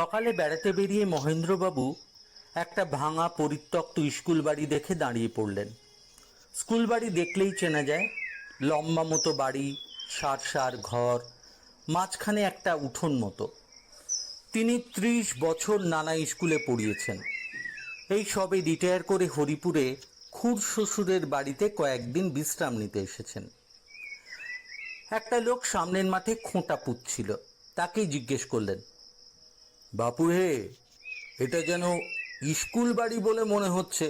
সকালে বেড়াতে বেরিয়ে মহেন্দ্রবাবু একটা ভাঙা পরিত্যক্ত স্কুল বাড়ি দেখে দাঁড়িয়ে পড়লেন। স্কুল বাড়ি দেখলেই চেনা যায়, লম্বা মতো বাড়ি, সার সার ঘর, মাঝখানে একটা উঠোন মতো। তিনি 30 বছর নানা স্কুলে পড়িয়েছেন। এই সবে রিটায়ার করে হরিপুরে খুড় শ্বশুরের বাড়িতে কয়েকদিন বিশ্রাম নিতে এসেছেন। একটা লোক সামনের মাঠে খোঁটা পুঁতছিল, তাকেই জিজ্ঞেস করলেন, বাপু হে, এটা যেন স্কুল বাড়ি বলে মনে হচ্ছে,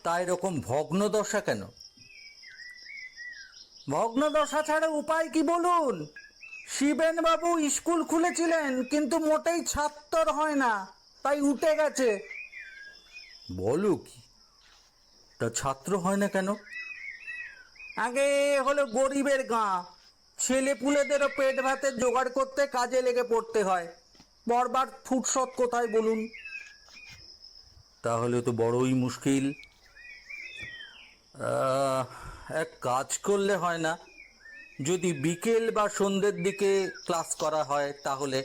তা এরকম ভগ্নদশা কেন? ভগ্নদশা ছাড়া উপায় কি বলুন? শিবেন বাবু স্কুল খুলেছিলেন, কিন্তু মোটেই ছাত্র হয় না, তাই উঠে গেছে। বলো কি? তা ছাত্র হয় না কেন? আগে হলো গরিবের গাঁ, ছেলে পুলেদেরও পেট ভাতের জোগাড় করতে কাজে লেগে পড়তে হয়, বরবার ফুটসত কোথায় বলুন? তাহলে তো বড়ই মুশকিল। এক কাজ করলে হয় না? যদি বিকেল বা সন্ধ্যের দিকে ক্লাস করা হয় তাহলে?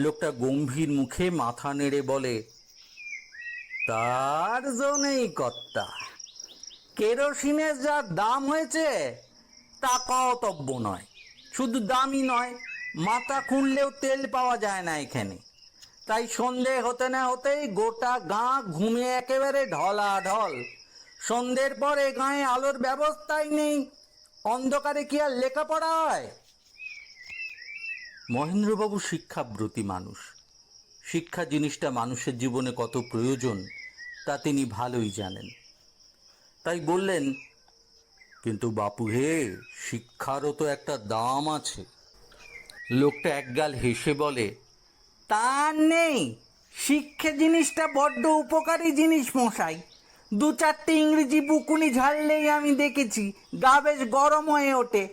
লোকটা গম্ভীর মুখে মাথা নেড়ে বলে, তার জন্যই কর্তা, কেরোসিনের যা দাম হয়েছে তা কতব্য নয়। শুধু দামই নয়, মাথা খুঁড়লেও তেল পাওয়া যায় না এখানে। তাই সন্ধে হতে না হতেই গোটা গাঁ ঘুমে একেবারে ঢলাঢল। সন্ধ্যের পরে গাঁয়ে আলোর ব্যবস্থাই নেই, অন্ধকারে কি আর লেখাপড়া হয়? মহেন্দ্রবাবু শিক্ষাব্রতী মানুষ। শিক্ষা জিনিসটা মানুষের জীবনে কত প্রয়োজন তা তিনি ভালোই জানেন। তাই বললেন, কিন্তু বাপু হে, শিক্ষারও তো একটা দাম আছে। লোকটা একগাল হেসে বলে, তা নেই, শিক্ষা জিনিসটা বড্ড উপকারী জিনিস মশাই। 2-4টে ইংরেজি বুকুনি ঝাড়লেই আমি দেখেছি গা বেশ গরম হয়ে ওঠে,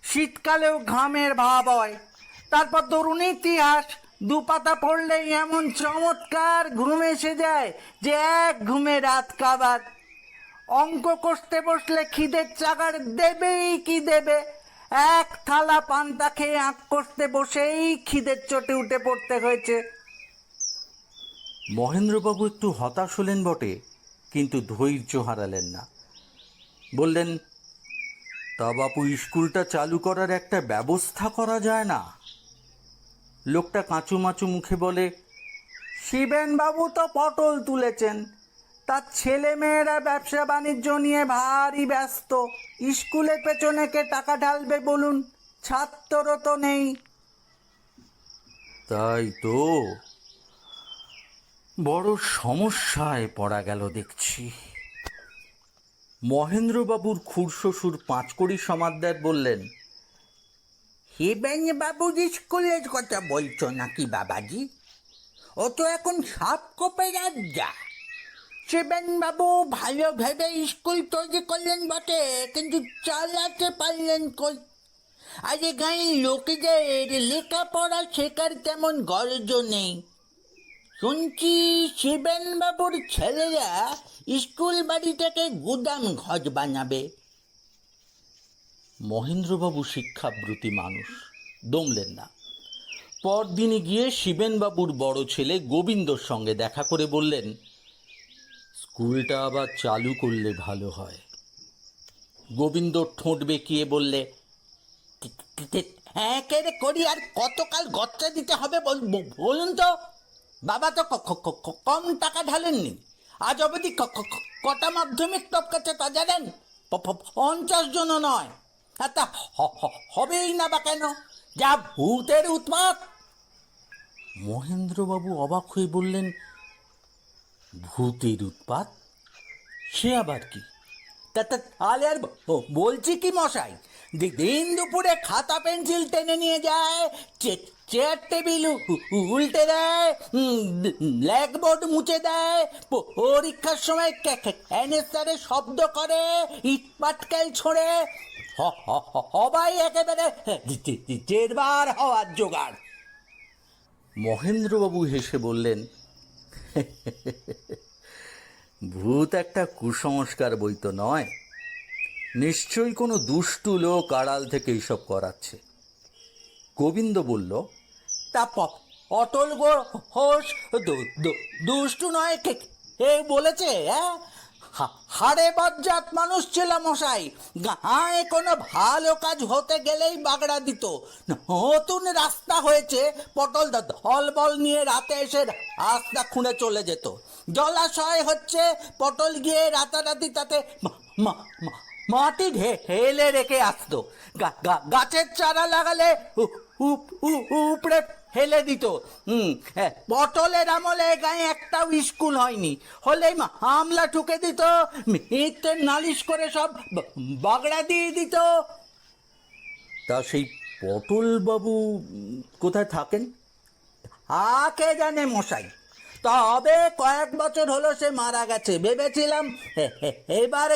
শীতকালেও ঘামের ভাব হয়। তারপর ধরুন ইতিহাস, 2 পাতা পড়লেই এমন চমৎকার ঘুম এসে যায় যে এক ঘুমে রাত কাবার। অঙ্ক কষতে বসলে খিদের চাগার দেবেই কি দেবে, এক থালা পান্তা খেয়ে আঁক কষতে বসেই খিদের চোটে উঠে পড়তে হয়েছে। মহেন্দ্রবাবু একটু হতাশ হলেন বটে, কিন্তু ধৈর্য হারালেন না। বললেন, তা বাপু, স্কুলটা চালু করার একটা ব্যবস্থা করা যায় না? লোকটা কাঁচুমাচু মুখে বলে, শিবেন বাবু তো পটল তুলেছেন, তার ছেলে মেয়েরা ব্যবসা বাণিজ্য নিয়ে ভারী ব্যস্ত। স্কুলের পেছনে কে টাকা ঢালবে বলুন? ছাত্রও তো নেই। তাই তো, বড় সমস্যায় পড়া গেল দেখছি। মহেন্দ্রবাবুর খুড়শ্বশুর পাঁচকড়ি সমাদ্দার বললেন, শিবেন বাবুর স্কুলের কথা বলছো নাকি বাবাজি? ও তো এখন সাপ কোপে রাজা। শিবেন বাবু ভালো ভেবে স্কুল তৈরি করলেন বটে, কিন্তু চালাতে পারলেন কই? আরে গাঁয়ের লোকেদের লেখাপড়া শেখার তেমন গরজ নেই। শুনছি শিবেন বাবুর ছেলেরা স্কুল বাড়িটাকে গুদাম ঘর বানাবে। মহেন্দ্রবাবু শিক্ষাব্রতী মানুষ, দমলেন না। পরদিনই গিয়ে শিবেনবাবুর বড় ছেলে গোবিন্দর সঙ্গে দেখা করে বললেন, স্কুলটা আবার চালু করলে ভালো হয়। গোবিন্দ ঠোঁট বেঁকিয়ে বললে, হ্যাঁ কে রে করি, আর কতকাল গচ্চা দিতে হবে বলুন তো? বাবা তো কম টাকা ঢালেননি। আজ অবধি কটা মাধ্যমিক টপকাচ্ছে তা জানেন? 50 জনও নয়। আর তা হবেই না বা কেন? যা ভূতের উৎপাত! মহেন্দ্রবাবু অবাক হয়ে বললেন, ভূতের উৎপাত? সে আবার কি? তাহলে আর বলছি কি মশাই, দিন দুপুরে খাতা পেন্সিল টেনে নিয়ে যায়, চেয়ার টেবিল উল্টে দেয়, ব্ল্যাকবোর্ড মুছে দেয়, পরীক্ষার সময় ক্যানেস্টারে শব্দ করে, ইট পাটকেল ছোড়ে, সবাই একেবারে জেরবার হওয়ার জোগাড়। মহেন্দ্রবাবু হেসে বললেন, ভূত একটা কুসংস্কার বই তো নয়, নিশ্চয়ই কোনো দুষ্টু লোক আড়াল থেকে এইসব করাচ্ছে। গোবিন্দ বলল, তা অটল ঘোষ দুষ্টু নয় কে বলেছে? হ্যাঁ, হাড়ে বজ্জাত মানুষ ছিল মশাই। গায়ে কোনো ভালো কাজ হতে গেলেই বাগড়া দিত। নতুন রাস্তা হয়েছে, পটল ধল বল নিয়ে রাতে এসে রাস্তা খুঁড়ে চলে যেত। জলাশয় হচ্ছে, পটল গিয়ে রাতারাতি তাতে মাটি ঢেলে রেখে আসতো। গাছের চারা লাগালে উপড়ে ফেলে দিত। পটলের আমলে গায়ে একটাও স্কুল হয়নি, হলেই হামলা ঠুকে দিত, মিথ্যে নালিশ করে সব বাগড়া দিয়ে দিত। তা সেই পটল বাবু কোথায় থাকেন? কে জানে মশাই, তবে কয়েক বছর হলো সে মারা গেছে। ভেবেছিলাম এবার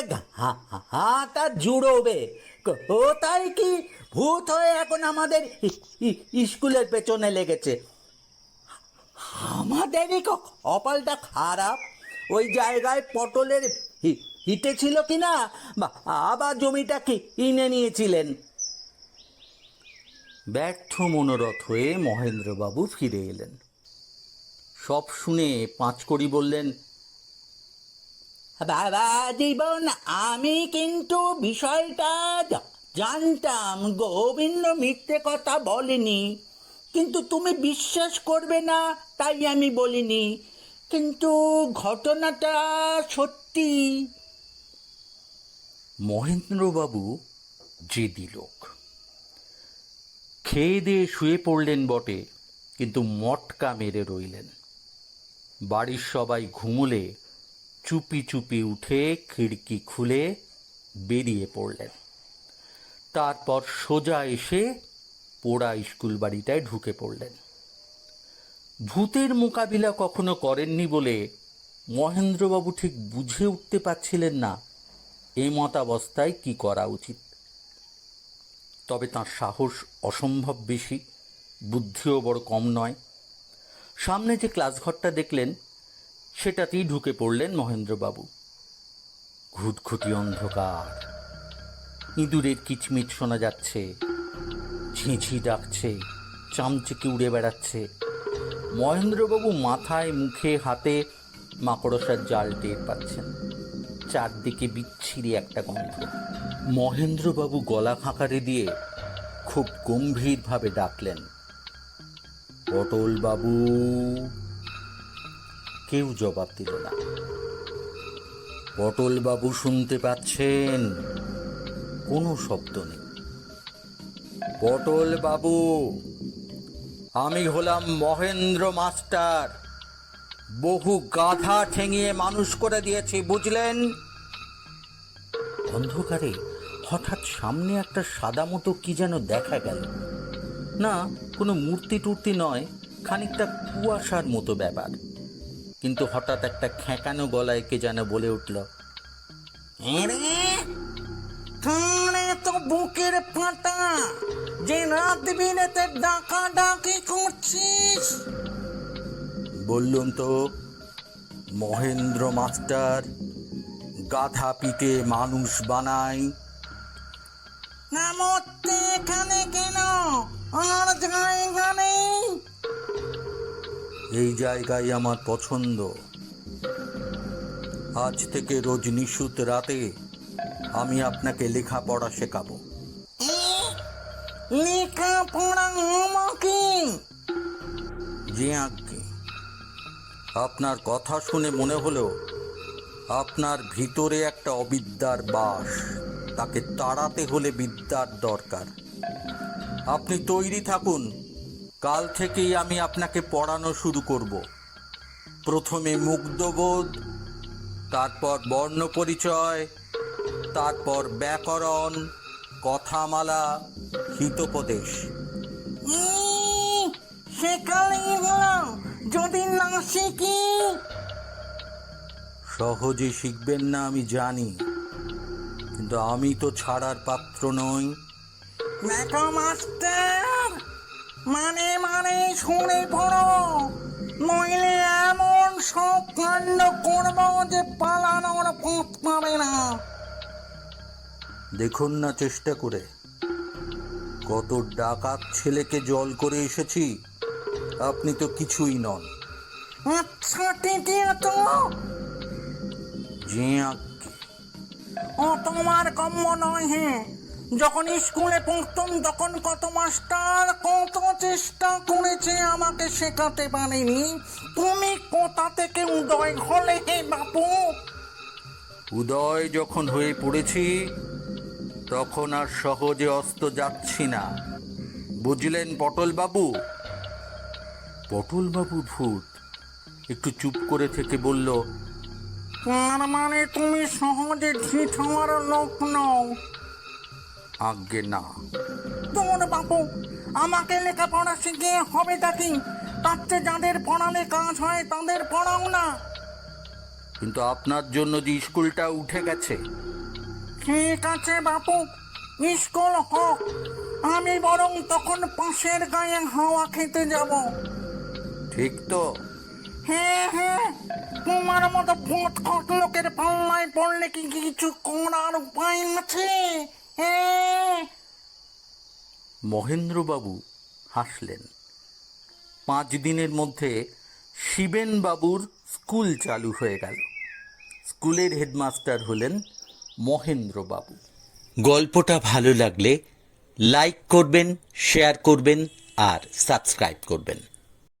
হাটা জুড়োবে। কোথায় কি ভূত হয়ে এখন আমাদের স্কুলের পেছনে লেগেছে। আমাদেরই কপালটা খারাপ। ওই জায়গায় পটলের হিটে ছিল কিনা, বা আবার জমিটা কিনে নিয়েছিলেন। ব্যর্থ মনোরথ হয়ে মহেন্দ্রবাবু ফিরে এলেন। সব শুনে পাঁচকড়ি বললেন, বাবা জীবন, আমি কিন্তু বিষয়টা জানতাম। গোবিন্দ মিথ্যে কথা বলেনি, কিন্তু তুমি বিশ্বাস করবে না তাই আমি বলিনি। কিন্তু ঘটনাটা সত্যি। মহেন্দ্রবাবু জেদি লোক। খেয়ে দিয়ে শুয়ে পড়লেন বটে, কিন্তু মটকা মেরে রইলেন। বাড়ির সবাই ঘুমুলে চুপি চুপি উঠে খিড়কি খুলে বেরিয়ে পড়লেন। তারপর সোজা এসে পোড়া স্কুল বাড়িটায় ঢুকে পড়লেন। ভূতের মোকাবিলা কখনো করেননি বলে মহেন্দ্রবাবু ঠিক বুঝে উঠতে পারছিলেন না এই মতাবস্থায় কি করা উচিত। তবে তাঁর সাহস অসম্ভব বেশি, বুদ্ধিও বড় কম নয়। সামনে যে ক্লাসঘরটা দেখলেন সেটাতেই ঢুকে পড়লেন মহেন্দ্রবাবু। ঘুটঘুটি অন্ধকার, ইঁদুরের কিচমিচ শোনা যাচ্ছে, ঝিঁঝি ডাকছে, চামচিকে উড়ে বেড়াচ্ছে। মহেন্দ্রবাবু মাথায় মুখে হাতে মাকড়সার জাল টের পাচ্ছেন। চারদিকে বিচ্ছিরি একটা গন্ধ। মহেন্দ্রবাবু গলা খাঁকারে দিয়ে খুব গম্ভীরভাবে ডাকলেন, পটল বাবু। কেউ জবাব দিল না। পটল বাবু শুনতে পাচ্ছেন? কোনো শব্দ নেই। পটল বাবু, আমি হলাম মহেন্দ্র মাস্টার। বহু গাধা ঠেঙিয়ে মানুষ করে দিয়েছি, বুঝলেন? অন্ধকারে হঠাৎ সামনে একটা সাদা মতো কি যেন দেখা গেল। না, কোনো মূর্তি টূর্তি নয়, খানিকটা কুয়াশার মতো ব্যাপার। কিন্তু হঠাৎ একটা খেঁকানো গলায় কে যেন বলে উঠল, তো বুকের ফাটা যে রাত বিরেতে ডাকা ডাকি করছিস। বললুম তো, মহেন্দ্র মাস্টার গাধা পিটে মানুষ বানায়। নামতে এখানে কেন? আর জায়গা নেই? এই জায়গায় আমার পছন্দ। আজ থেকে রোজ নিশুত রাতে আমি আপনাকে লেখাপড়া শেখাবো। লেখাপড়া আমাকে? যে আজ্ঞে। আপনার কথা শুনে মনে হলো আপনার ভিতরে একটা অবিদ্যার বাস, তাকে তাড়াতে হলে বিদ্যার দরকার। আপনি তৈরি থাকুন, কাল থেকেই আমি আপনাকে পড়ানো শুরু করব। প্রথমে মুগ্ধবোধ, তারপর বর্ণ পরিচয়, তারপর ব্যাকরণ, কথামালা, হিতোপদেশ। শেখালেই হলো, যদি না শিখি? সহজে শিখবেন না আমি জানি, কিন্তু আমি তো ছাড়ার পাত্র নই। দেখো মাস্টার, মানে শুনে পড়ো, নইলে এমন সব কাণ্ড করবো যে পালানোর পথ পাবে না। দেখুন না চেষ্টা করে, কত ডাকাত ছেলেকে জল করে এসেছি। আপনি তো কিছুই নন। আচ্ছা তৃতীয় তো যে আজ্ঞে। ও তোমার কম্য নয়। হ্যাঁ, যখন স্কুলে পড়তাম তখন কত মাস্টার কত চেষ্টা করেছে আমাকে শেখাতে পারেনি। তুমি কোথা থেকে উদয় হলে হে বাপু? উদয় যখন হয়ে পড়েছি তখন আর সহজে অস্ত যাচ্ছি না, বুঝলেন পটলবাবু? পটলবাবু ভূত একটু চুপ করে থেকে বলল, তার মানে তুমি সহজে ঠিক হওয়ার লোক নও। আজ্ঞে না। তোর বাপু, আমাকে লেখাপড়া শিখিয়ে হবেটা কি? তার চেয়ে যাদের পড়ালে কাজ হয় তাদের পড়াও না। কিন্তু আপনার জন্য যে স্কুলটা উঠে গেছে। ঠিক আছে বাপু, স্কুল হোক, আমি বরং তখন পাশের গায়ে হাওয়া খেতে যাব। ঠিক তো? হ্যাঁ হ্যাঁ, তোমার মতো ভূত খট লোকের পাল্লায় পড়লে কি কিছু করার উপায় আছে? হ্যাঁ। মহেন্দ্রবাবু হাসলেন। 5 দিনের মধ্যে শিবেন বাবুর স্কুল চালু হয়ে গেল। স্কুলের হেডমাস্টার হলেন মহেন্দ্রবাবু। গল্পটা ভালো লাগলে লাইক করবেন, শেয়ার করবেন আর সাবস্ক্রাইব করবেন।